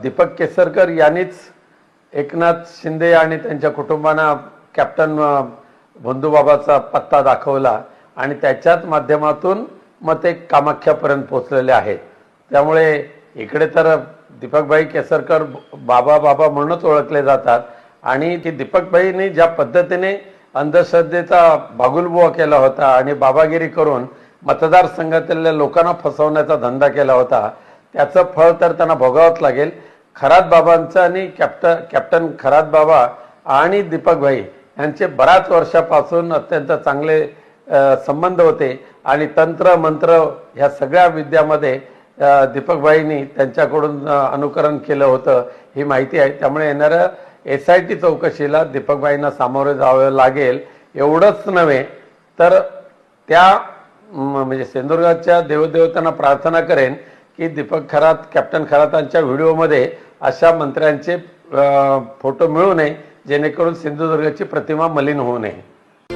दीपक केसरकर यांनीच एकनाथ शिंदे आणि त्यांच्या कुटुंबांना कॅप्टन बंधूबाबाचा पत्ता दाखवला आणि त्याच्याच माध्यमातून मग ते कामाख्यापर्यंत पोहोचलेले आहेत. त्यामुळे इकडे तर दीपकभाई केसरकर बाबा बाबा म्हणूनच ओळखले जातात आणि की दीपकभाईंनी ज्या पद्धतीने अंधश्रद्धेचा भागुलबुवा केला होता आणि बाबागिरी करून मतदारसंघातल्या लोकांना फसवण्याचा धंदा केला होता, त्याचं फळ तर त्यांना भोगावंच लागेल. खरात बाबांचं आणि कॅप्टन खरात बाबा आणि दीपकभाई यांचे बऱ्याच वर्षापासून अत्यंत चांगले संबंध होते आणि तंत्र मंत्र ह्या सगळ्या विद्यामध्ये दीपकभाईंनी त्यांच्याकडून अनुकरण केलं होतं ही माहिती आहे. त्यामुळे येणाऱ्या SIT चौकशीला दीपकभाईंना सामोरे जावं लागेल. एवढंच नव्हे तर त्या म्हणजे सिंधुदुर्गाच्या देवदेवतांना प्रार्थना करेन की दीपक खरात कॅप्टन खरातांच्या व्हिडिओमध्ये अशा मंत्र्यांचे फोटो मिळू नये जेणेकरून सिंधुदुर्गाची प्रतिमा मलिन होऊ नये.